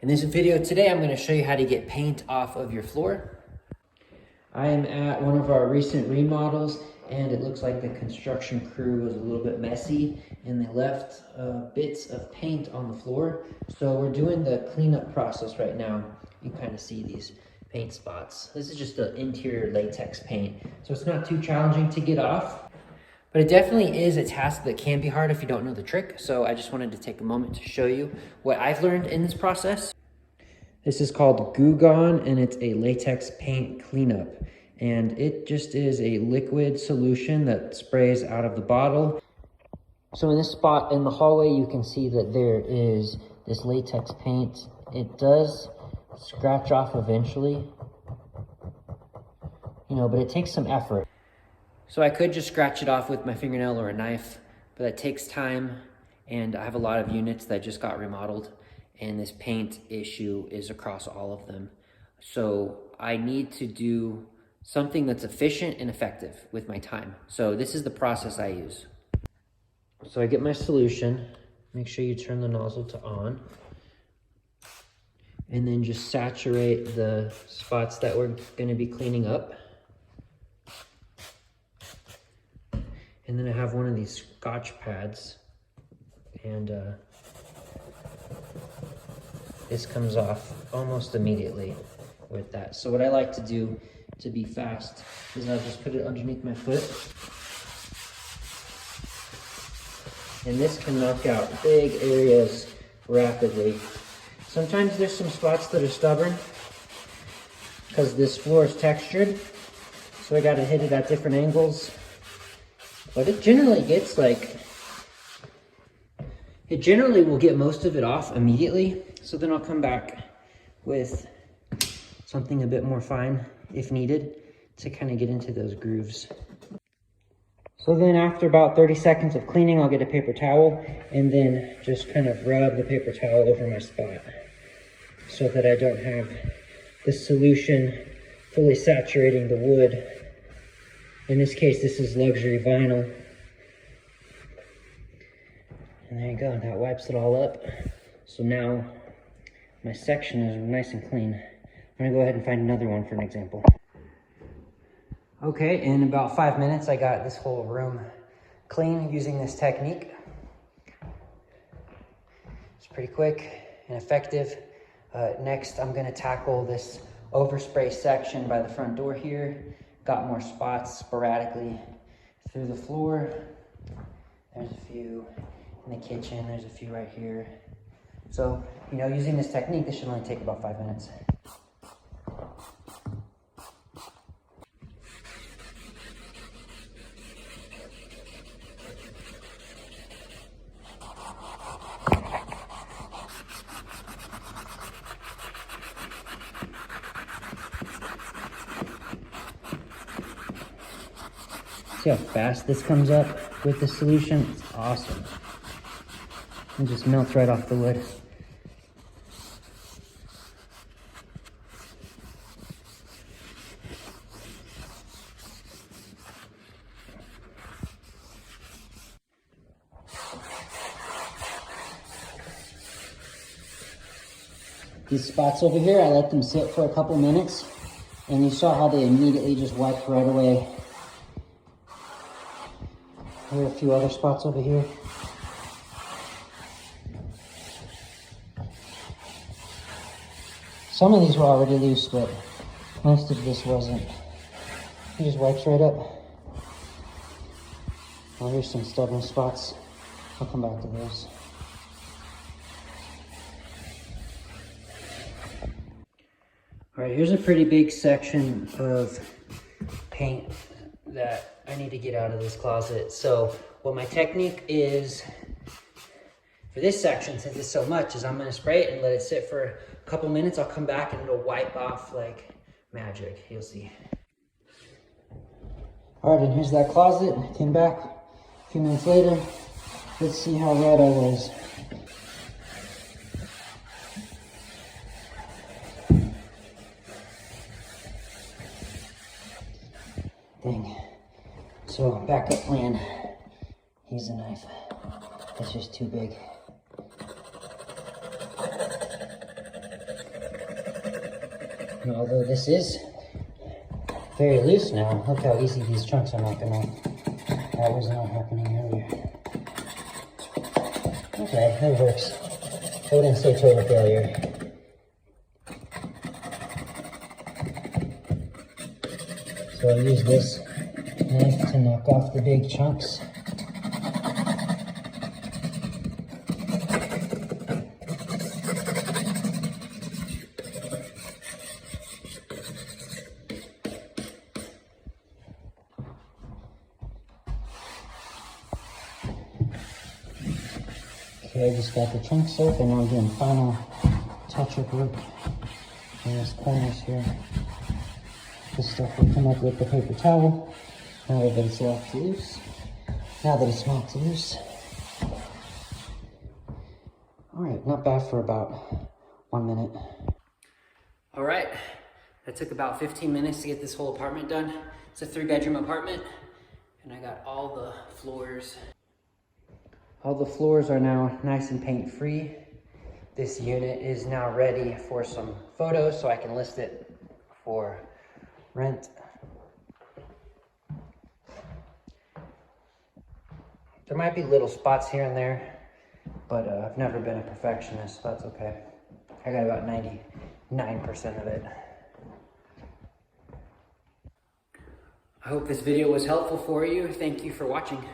In this video today, I'm going to show you how to get paint off of your floor. I am at one of our recent remodels, and it looks like the construction crew was a little bit messy and they left bits of paint on the floor. So we're doing the cleanup process right now. You can kind of see these paint spots. This is just the interior latex paint, so it's not too challenging to get off. But it definitely is a task that can be hard if you don't know the trick. So I just wanted to take a moment to show you what I've learned in this process. This is called Goo Gone, and it's a latex paint cleanup. And it just is a liquid solution that sprays out of the bottle. So in this spot in the hallway, you can see that there is this latex paint. It does scratch off eventually, but it takes some effort. So I could just scratch it off with my fingernail or a knife, but that takes time, and I have a lot of units that just got remodeled, and this paint issue is across all of them. So I need to do something that's efficient and effective with my time. So this is the process I use. So I get my solution, make sure you turn the nozzle to on, and then just saturate the spots that we're gonna be cleaning up. And then I have one of these Scotch pads, and this comes off almost immediately with that. So what I like to do to be fast is I'll just put it underneath my foot. And this can knock out big areas rapidly. Sometimes there's some spots that are stubborn because this floor is textured, so I gotta hit it at different angles. But it generally gets it generally will get most of it off immediately. So then I'll come back with something a bit more fine if needed to kind of get into those grooves. So then after about 30 seconds of cleaning, I'll get a paper towel and then just kind of rub the paper towel over my spot so that I don't have the solution fully saturating the wood. In this case, this is luxury vinyl. And there you go, that wipes it all up. So now my section is nice and clean. I'm gonna go ahead and find another one for an example. Okay, in about 5 minutes, I got this whole room clean using this technique. It's pretty quick and effective. Next, I'm gonna tackle this overspray section by the front door here. Got more spots sporadically through the floor. There's a few in the kitchen. There's a few right here. So, using this technique, this should only take about 5 minutes. See how fast this comes up with the solution? It's awesome. It just melts right off the wood. These spots over here, I let them sit for a couple minutes, and you saw how they immediately just wiped right away. There are a few other spots over here. Some of these were already loose, but most of this wasn't. It just wipes right up. Well, here's some stubborn spots. I'll come back to those. All right, here's a pretty big section of paint that I need to get out of this closet. So what my technique is for this section, since it's so much, is I'm gonna spray it and let it sit for a couple minutes. I'll come back and it'll wipe off like magic, you'll see. All right, and here's that closet. I came back a few minutes later. Let's see how red I was. Dang. So backup plan, use a knife. It's just too big. And although this is very loose now, look how easy these chunks are knocking off. That was not happening earlier. Okay, that works. I wouldn't say total failure. So I'll use this knife to knock off the big chunks. Okay, I just got the chunks off, and now I'm doing final touch-up work in these corners here. This stuff will come up with the paper towel now that it's locked loose. Alright, not bad for about 1 minute. Alright, that took about 15 minutes to get this whole apartment done. It's a 3-bedroom apartment, and I got all the floors. All the floors are now nice and paint-free. This unit is now ready for some photos so I can list it for rent. There might be little spots here and there, but I've never been a perfectionist, so that's okay. I got about 99% of it. I hope this video was helpful for you. Thank you for watching.